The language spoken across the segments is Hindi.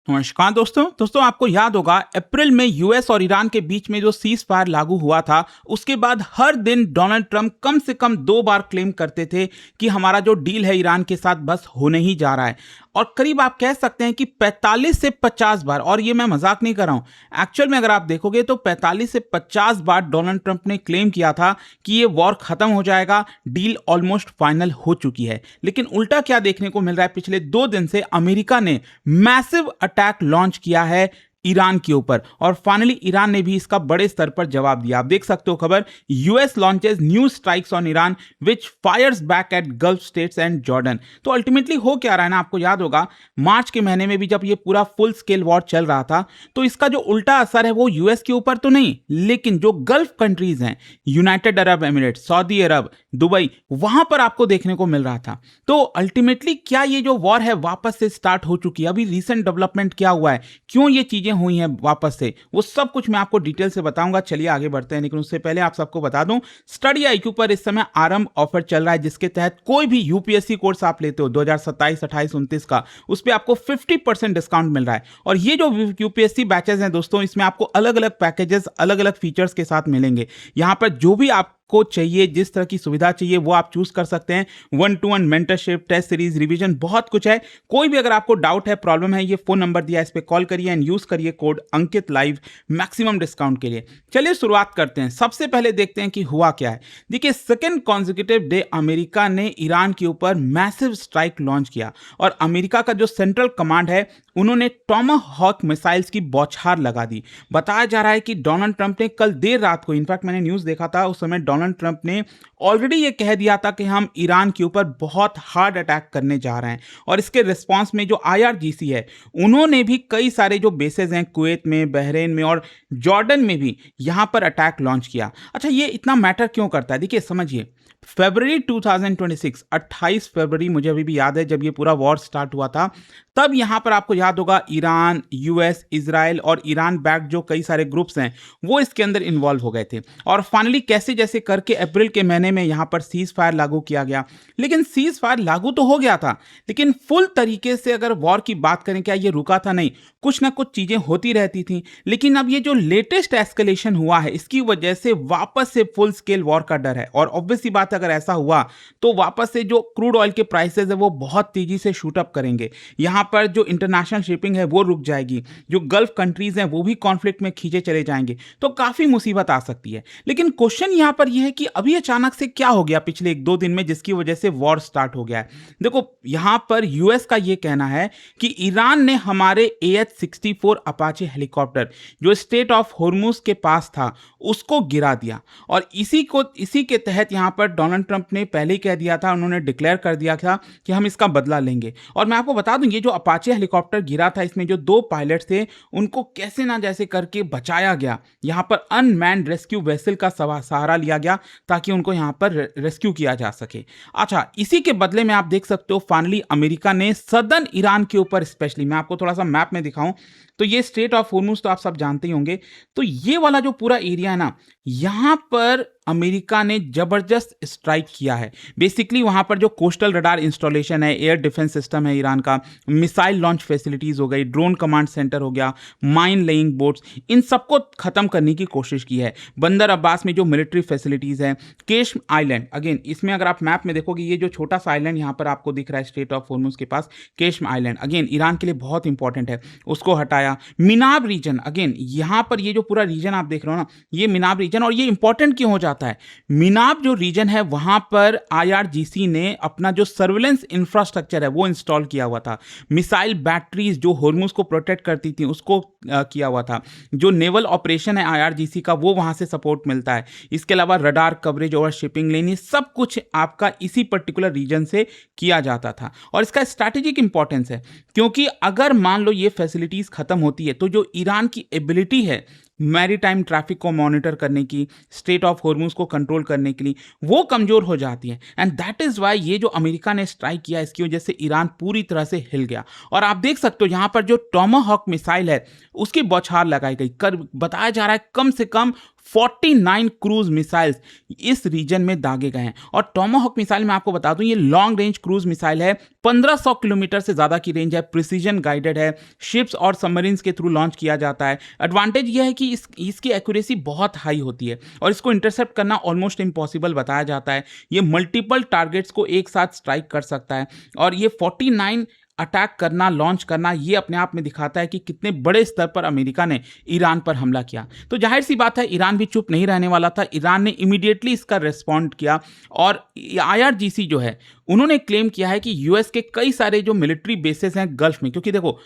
नमस्कार दोस्तों आपको याद होगा अप्रैल में यूएस और ईरान के बीच में जो सीज फायर लागू हुआ था, उसके बाद हर दिन डोनाल्ड ट्रंप कम से कम 2 बार क्लेम करते थे कि हमारा जो डील है ईरान के साथ बस होने ही जा रहा है। और करीब आप कह सकते हैं कि 45 से 50 बार, और ये मैं मजाक नहीं कर रहा हूं, एक्चुअल में अगर आप देखोगे तो 45 से 50 बार डोनाल्ड ट्रंप ने क्लेम किया था कि ये वॉर खत्म हो जाएगा, डील ऑलमोस्ट फाइनल हो चुकी है। लेकिन उल्टा क्या देखने को मिल रहा है, पिछले 2 दिन से अमेरिका ने मैसिव अटैक लॉन्च किया है ईरान के ऊपर, और फाइनली ईरान ने भी इसका बड़े स्तर पर जवाब दिया। आप देख सकते हो खबर, US launches new strikes on Iran which fires back at Gulf states and Jordan. तो अल्टीमेटली हो क्या रहा है ना, आपको याद होगा मार्च के महीने में भी जब ये पूरा फुल स्केल वॉर चल रहा था, तो इसका जो उल्टा असर है वो यूएस के ऊपर तो नहीं, लेकिन जो गल्फ कंट्रीज हैं, यूनाइटेड अरब एमिरेट्स, सऊदी अरब, दुबई, वहां पर आपको देखने को मिल रहा था। तो अल्टीमेटली क्या ये जो वॉर है वापस से स्टार्ट हो चुकी है? अभी रिसेंट डेवलपमेंट क्या हुआ है, क्यों ये चीजें हुई हैं वापस से, वो सब कुछ मैं आपको डिटेल से बताऊंगा। चलिए आगे बढ़ते हैं, लेकिन उससे पहले आप सबको बता दूं, स्टडी आईक्यू पर इस समय आरंभ ऑफर चल रहा है, जिसके तहत कोई भी यूपीएससी कोर्स आप लेते हो 2027, 28, 29 का, उस पर आपको 50% डिस्काउंट मिल रहा है। और ये जो यूपीएससी बैचेस हैं दोस्तों, इसमें आपको अलग अलग पैकेजेस, अलग अलग फीचर्स के साथ मिलेंगे। यहां पर जो भी आप को चाहिए, जिस तरह की सुविधा चाहिए वो आप चूज कर सकते हैं। 1-to-1 mentorship, test series, revision, बहुत कुछ है। कोई भी अगर आपको डाउट है, प्रॉब्लम है, ये फोन नंबर दिया है, इस पे कॉल करिए एंड यूज करिए कोड अंकित लाइव मैक्सिमम डिस्काउंट के लिए। चलिए शुरुआत करते हैं। सबसे पहले देखते हैं कि हुआ क्या है। देखिए, सेकेंड कॉन्जिक्यूटिव डे अमेरिका ने ईरान के ऊपर मैसिव स्ट्राइक लॉन्च किया, और अमेरिका का जो सेंट्रल कमांड है, उन्होंने टॉमाहॉक मिसाइल्स की बौछार लगा दी। बताया जा रहा है कि डोनाल्ड ट्रंप ने कल देर रात को, इनफैक्ट मैंने न्यूज देखा था उस समय, डोनाल्ड ट्रंप ने ऑलरेडी ये कह दिया था कि हम ईरान के ऊपर बहुत हार्ड अटैक करने जा रहे हैं। और इसके रिस्पांस में जो आईआरजीसी है, उन्होंने भी कई सारे जो बेसेस हैं कुवैत में, बहरीन में और जॉर्डन में भी यहां पर अटैक लॉन्च किया। अच्छा, ये इतना मैटर क्यों करता है? देखिए समझिए, फरवरी 2026, 28 फरवरी मुझे अभी भी याद है जब ये पूरा वॉर स्टार्ट हुआ था, तब यहां पर आपको याद होगा ईरान, यूएस, इजराइल और ईरान बैक्ड जो कई सारे ग्रुप्स हैं वो इसके अंदर इन्वॉल्व हो गए थे। और फाइनली कैसे जैसे करके अप्रैल के महीने में यहां पर सीज फायर लागू किया गया। लेकिन सीज फायर लागू तो हो गया था, लेकिन फुल तरीके से अगर वॉर की बात करें, क्या ये रुका था? नहीं, कुछ ना कुछ चीजें होती रहती थी। लेकिन अब ये जो लेटेस्ट एस्केलेशन हुआ है, इसकी वजह से वापस से फुल स्केल वॉर का डर है। और ऑब्वियस सी बात है, अगर ऐसा हुआ तो वापस से जो क्रूड ऑयल के प्राइसेस है वो बहुत तेजी से शूट अप करेंगे। यहां पर जो इंटरनेशनल शिपिंग है वो रुक जाएगी, जो गल्फ कंट्रीज हैं वो भी कॉन्फ्लिक्ट में खींचे चले जाएंगे, तो काफी मुसीबत आ सकती है। लेकिन क्वेश्चन यहां पर यह है कि अभी अचानक से क्या हो गया पिछले 1-2 दिन में, जिसकी वजह से वॉर स्टार्ट हो गया है। देखो, यहां पर यूएस का यह कहना है कि ईरान ने हमारे AH-64 अपाचे हेलीकॉप्टर जो स्टेट ऑफ होर्मुज के पास था उसको गिरा दिया। और इसी के तहत यहां पर डोनाल्ड ट्रंप ने पहले ही कह दिया था, उन्होंने डिक्लेयर कर दिया था कि हम इसका बदला लेंगे। और मैं आपको बता दूं, ये जो अपाचे हेलीकॉप्टर गिरा था, इसमें जो 2 पायलट थे उनको कैसे ना जैसे करके बचाया गया। यहां पर अनमैन्ड रेस्क्यू वेसल का सहारा लिया गया ताकि उनको यहां पर रेस्क्यू किया जा सके। अच्छा, इसी के बदले में आप देख सकते हो फाइनली अमेरिका ने सदर्न ईरान के ऊपर, स्पेशली मैं आपको थोड़ा सा मैप में दिखाऊं तो ये स्टेट ऑफ होर्मुज तो आप सब जानते ही होंगे, तो ये वाला जो पूरा एरिया है ना, यहां पर अमेरिका ने जबरदस्त स्ट्राइक किया है। बेसिकली वहां पर जो कोस्टल रडार इंस्टॉलेशन है, एयर डिफेंस सिस्टम है ईरान का, मिसाइल लॉन्च फैसिलिटीज हो गई, ड्रोन कमांड सेंटर हो गया, माइन लेइंग बोट्स, इन सबको खत्म करने की कोशिश की है। बंदर अब्बास में जो मिलिट्री फैसिलिटीज है, केश्म आइलैंड, अगेन इसमें अगर आप मैप में देखोगे, ये जो छोटा सा आइलैंड यहां पर आपको दिख रहा है स्टेट ऑफ होर्मुज के पास, केश्म आइलैंड, अगेन ईरान के लिए बहुत इंपॉर्टेंट है, उसको हटाया। मिनाब रीजन, अगेन यहां पर ये जो पूरा रीजन आप देख रहे हो ना, ये मिनाब रीजन, और ये इंपॉर्टेंट क्यों हो जाता है? मिनाब जो रीजन है, वहां पर आईआरजीसी ने अपना जो सर्विलेंस इंफ्रास्ट्रक्चर है वो इंस्टॉल किया हुआ था। मिसाइल बैटरीज जो होर्मुज को प्रोटेक्ट करती थी उसको किया हुआ था। जो नेवल ऑपरेशन है आईआरजीसी का, वो वहां से सपोर्ट मिलता है। इसके अलावा रडार कवरेज और शिपिंग लेन, ये सब कुछ आपका इसी पर्टिकुलर रीजन से किया जाता था। और इसका स्ट्रैटेजिक इंपॉर्टेंस है, क्योंकि अगर मान लो ये फैसिलिटीज खत्म होती है तो जो ईरान की एबिलिटी है मैरीटाइम ट्रैफिक को मॉनिटर करने की, स्टेट ऑफ होर्मुज को कंट्रोल करने के लिए, वो कमजोर हो जाती है। एंड दैट इज वाई ये जो अमेरिका ने स्ट्राइक किया, इसकी वजह से ईरान पूरी तरह से हिल गया। और आप देख सकते हो यहां पर जो टॉमाहॉक मिसाइल है उसकी बौछार लगाई गई, बताया जा रहा है कम से कम 49 क्रूज मिसाइल्स इस रीजन में दागे गए हैं। और टोमाहॉक मिसाइल मैं आपको बता दूं, ये लॉन्ग रेंज क्रूज मिसाइल है, 1500 किलोमीटर से ज्यादा की रेंज है, प्रिसीजन गाइडेड है, शिप्स और सबमरीन्स के थ्रू लॉन्च किया जाता है। एडवांटेज यह है कि इसकी एक्यूरेसी बहुत हाई होती है और इसको इंटरसेप्ट करना ऑलमोस्ट इम्पॉसिबल बताया जाता है। ये मल्टीपल टारगेट्स को एक साथ स्ट्राइक कर सकता है और ये 49 अटैक करना, लॉन्च करना, ये अपने आप में दिखाता है कि कितने बड़े स्तर पर अमेरिका ने ईरान पर हमला किया। तो जाहिर सी बात है, ईरान भी चुप नहीं रहने वाला था। ईरान ने इमीडिएटली इसका रिस्पॉन्ड किया और आईआरजीसी जो है, उन्होंने क्लेम किया है कि यूएस के कई सारे जो मिलिट्री बेसेस हैं गल्फ में, क्योंकि देखो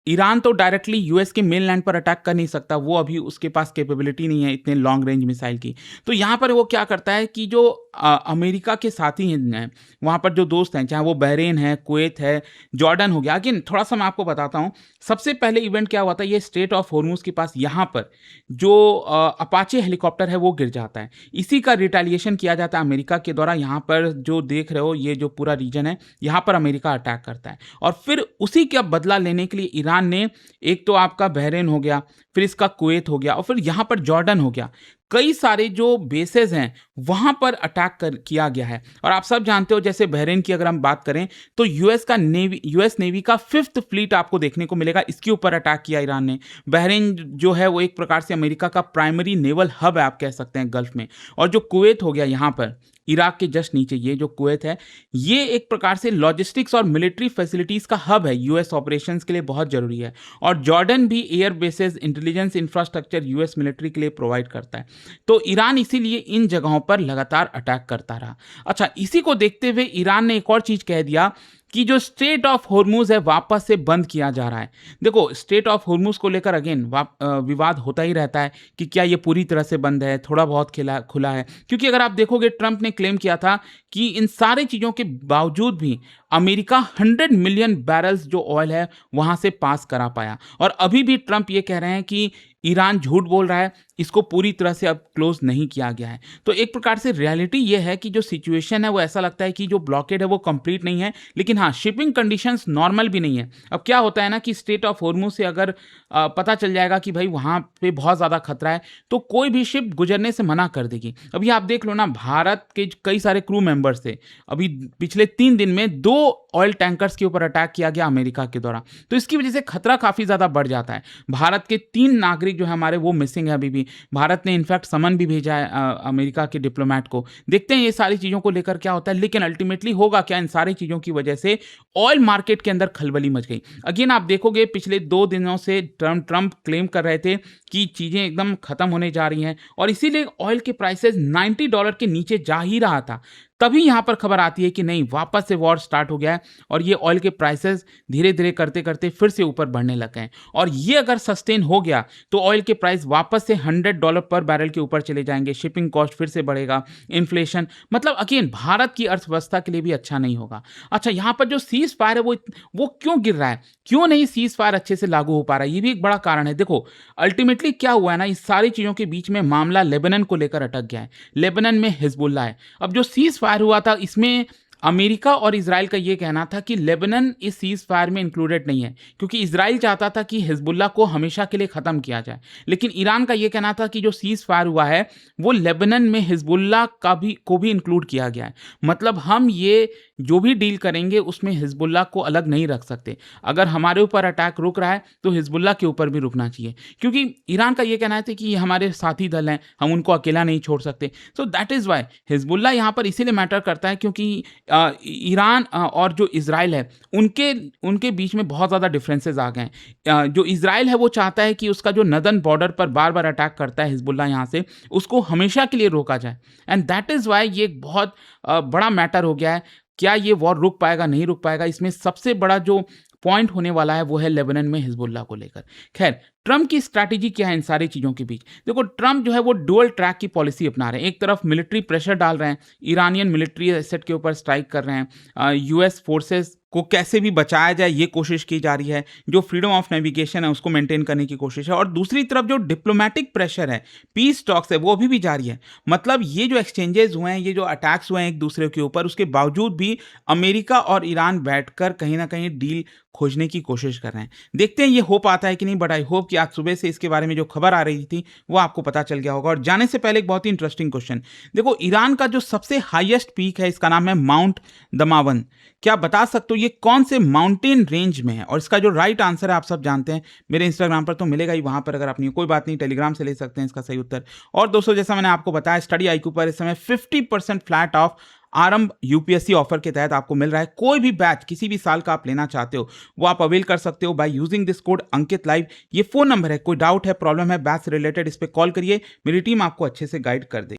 ईरान तो डायरेक्टली यूएस के मेन लैंड पर अटैक कर नहीं सकता, वो अभी उसके पास कैपेबिलिटी नहीं है इतने लॉन्ग रेंज मिसाइल की। तो यहाँ पर वो क्या करता है कि जो अमेरिका के साथी हैं, वहाँ पर जो दोस्त हैं, चाहे वो बहरीन है, कुवैत है, जॉर्डन हो गया। अगेन थोड़ा सा मैं आपको बताता हूँ, सबसे पहले इवेंट क्या हुआ था, ये स्ट्रेट ऑफ हॉर्मुज के पास यहाँ पर जो अपाचे हेलीकॉप्टर है वो गिर जाता है। इसी का रिटेलिएशन किया जाता है अमेरिका के द्वारा। यहाँ पर जो देख रहे हो, ये जो पूरा रीजन है, यहाँ पर अमेरिका अटैक करता है और फिर उसी का बदला लेने के लिए ईरान ने, एक तो आपका बहरीन हो गया, फिर इसका कुवैत हो गया और फिर यहाँ पर जॉर्डन हो गया, कई सारे जो बेसेस हैं वहां पर अटैक किया गया है। और आप सब जानते हो, जैसे बहरीन की अगर हम बात करें तो यूएस नेवी का 5th फ्लीट आपको देखने को मिलेगा, इसके ऊपर अटैक किया ईरान ने। बहरीन जो है वो एक प्रकार से अमेरिका का प्राइमरी नेवल हब है, आप कह सकते हैं गल्फ में। और जो कुवैत हो गया, यहाँ पर इराक के जस्ट नीचे ये जो कुवैत है, ये एक प्रकार से लॉजिस्टिक्स और मिलिट्री फैसिलिटीज का हब है, यूएस ऑपरेशंस के लिए बहुत जरूरी है। और जॉर्डन भी air bases, intelligence infrastructure US military के लिए प्रोवाइड करता है। तो ईरान इसीलिए इन जगहों पर लगातार अटैक करता रहा। अच्छा, इसी को देखते हुए ईरान ने एक और चीज कह दिया कि जो स्ट्रेट ऑफ हॉर्मुज है वापस से बंद किया जा रहा है। देखो, स्ट्रेट ऑफ हॉर्मुज को लेकर अगेन विवाद होता ही रहता है कि क्या ये पूरी तरह से बंद है, थोड़ा बहुत खुला है। क्योंकि अगर आप देखोगे, ट्रंप ने क्लेम किया था कि इन सारी चीज़ों के बावजूद भी अमेरिका 100 मिलियन बैरल्स जो ऑयल है वहां से पास करा पाया। और अभी भी ट्रंप ये कह रहे हैं कि ईरान झूठ बोल रहा है, इसको पूरी तरह से अब क्लोज नहीं किया गया है। तो एक प्रकार से रियलिटी ये है कि जो सिचुएशन है वो ऐसा लगता है कि जो ब्लॉकेड है वो कंप्लीट नहीं है, लेकिन हाँ, शिपिंग कंडीशंस नॉर्मल भी नहीं है। अब क्या होता है ना कि स्ट्रेट ऑफ हॉर्मुज से अगर पता चल जाएगा कि भाई वहाँ पे बहुत ज़्यादा खतरा है, तो कोई भी शिप गुजरने से मना कर देगी। अभी आप देख लो ना, भारत के कई सारे क्रू मेंबर्स थे, अभी पिछले 3 दिन में 2 ऑयल टैंकर्स के ऊपर अटैक किया गया अमेरिका के द्वारा। तो इसकी वजह से खतरा काफ़ी ज़्यादा बढ़ जाता है। भारत के 3 नागरिक जो है हमारे, वो मिसिंग है अभी भी। भारत ने इनफैक्ट समन भी भेजा है अमेरिका के डिप्लोमेट को। देखते हैं ये सारी चीज़ों को लेकर क्या होता है, लेकिन अल्टीमेटली होगा क्या, इन सारी चीज़ों की वजह से ऑयल मार्केट के अंदर खलबली मच गई। अगेन आप देखोगे, पिछले 2 दिनों से ट्रंप क्लेम कर रहे थे कि चीज़ें एकदम खत्म होने जा रही हैं और इसीलिए ऑयल के प्राइसेस $90 के नीचे जा ही रहा था। तभी यहाँ पर खबर आती है कि नहीं, वापस से वॉर स्टार्ट हो गया है और ये ऑयल के प्राइसेस धीरे धीरे करते करते फिर से ऊपर बढ़ने लग गए हैं। और ये अगर सस्टेन हो गया तो ऑयल के प्राइस वापस से $100 पर बैरल के ऊपर चले जाएंगे, शिपिंग कॉस्ट फिर से बढ़ेगा, इन्फ्लेशन, मतलब अगेन भारत की अर्थव्यवस्था के लिए भी अच्छा नहीं होगा। अच्छा, यहाँ पर जो सीज फायर है वो क्यों गिर रहा है, क्यों नहीं सीज फायर अच्छे से लागू हो पा रहा है, ये भी एक बड़ा कारण है। देखो, अल्टीमेटली क्या हुआ है ना, इस सारी चीज़ों के बीच में मामला लेबनान को लेकर अटक गया है। लेबनान में हिजबुल्ला है। अब जो सीज फायर हुआ था, इसमें अमेरिका और इजराइल का यह कहना था कि लेबनान इस सीज फायर में इंक्लूडेड नहीं है, क्योंकि इजराइल चाहता था कि हिजबुल्ला को हमेशा के लिए खत्म किया जाए। लेकिन ईरान का यह कहना था कि जो सीज फायर हुआ है वो लेबनान में हिजबुल्ला को भी इंक्लूड किया गया है। मतलब हम ये जो भी डील करेंगे उसमें हिजबुल्ला को अलग नहीं रख सकते। अगर हमारे ऊपर अटैक रुक रहा है तो हिजबुल्ला के ऊपर भी रुकना चाहिए, क्योंकि ईरान का यह कहना है कि ये हमारे साथी दल हैं, हम उनको अकेला नहीं छोड़ सकते। So that is why Hezbollah यहाँ पर इसीलिए मैटर करता है, क्योंकि ईरान और जो इजराइल है उनके बीच में बहुत ज़्यादा डिफरेंसेस आ गए हैं। जो इजराइल है वो चाहता है कि उसका जो नदन बॉर्डर पर बार बार अटैक करता है हिजबुल्ला, यहाँ से उसको हमेशा के लिए रोका जाए। एंड दैट इज़ वाई ये एक बहुत बड़ा मैटर हो गया है। क्या ये वॉर रुक पाएगा, नहीं रुक पाएगा, इसमें सबसे बड़ा जो पॉइंट होने वाला है वो है लेबनान में हिजबुल्ला को लेकर। खैर, ट्रंप की स्ट्रैटेजी क्या है इन सारी चीज़ों के बीच? देखो, ट्रंप जो है वो डुअल ट्रैक की पॉलिसी अपना रहे हैं। एक तरफ मिलिट्री प्रेशर डाल रहे हैं, ईरानियन मिलिट्री एसेट के ऊपर स्ट्राइक कर रहे हैं, यूएस फोर्सेस को कैसे भी बचाया जाए ये कोशिश की जा रही है, जो फ्रीडम ऑफ नेविगेशन है उसको मेंटेन करने की कोशिश है, और दूसरी तरफ जो डिप्लोमेटिक प्रेशर है, पीस टॉक्स है, वो अभी भी जारी है। मतलब ये जो एक्सचेंजेस हुए हैं, ये जो अटैक्स हुए हैं एक दूसरे के ऊपर, उसके बावजूद भी अमेरिका और ईरान बैठकर कहीं ना कहीं डील खोजने की कोशिश कर रहे हैं। देखते हैं ये हो पाता है कि नहीं, बट आई होप कि आज सुबह से इसके बारे में जो खबर आ रही थी वो आपको पता चल गया होगा। और जाने से पहले एक बहुत ही इंटरेस्टिंग क्वेश्चन, देखो ईरान का जो सबसे हाईएस्ट पीक है इसका नाम है माउंट दमावन। क्या बता सकते हो ये कौन से माउंटेन रेंज में है? और इसका जो राइट आंसर है आप सब जानते हैं, मेरे इंस्टाग्राम पर तो मिलेगा ही, वहां पर अगर आप नहीं, कोई बात नहीं, टेलीग्राम से ले सकते हैं इसका सही उत्तर। और दोस्तों जैसा मैंने आपको बताया, स्टडी आईक्यू पर इस समय 50% फ्लैट ऑफ आरंभ यूपीएससी ऑफर के तहत आपको मिल रहा है। कोई भी बैच किसी भी साल का आप लेना चाहते हो वो आप अवेल कर सकते हो by using this code Ankit live. ये फोन नंबर है, कोई डाउट है, प्रॉब्लम है बैच से रिलेटेड, इस पे कॉल करिए, मेरी टीम आपको अच्छे से गाइड कर देगी।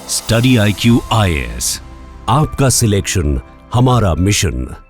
स्टडी IQ IAS, आपका सिलेक्शन हमारा मिशन।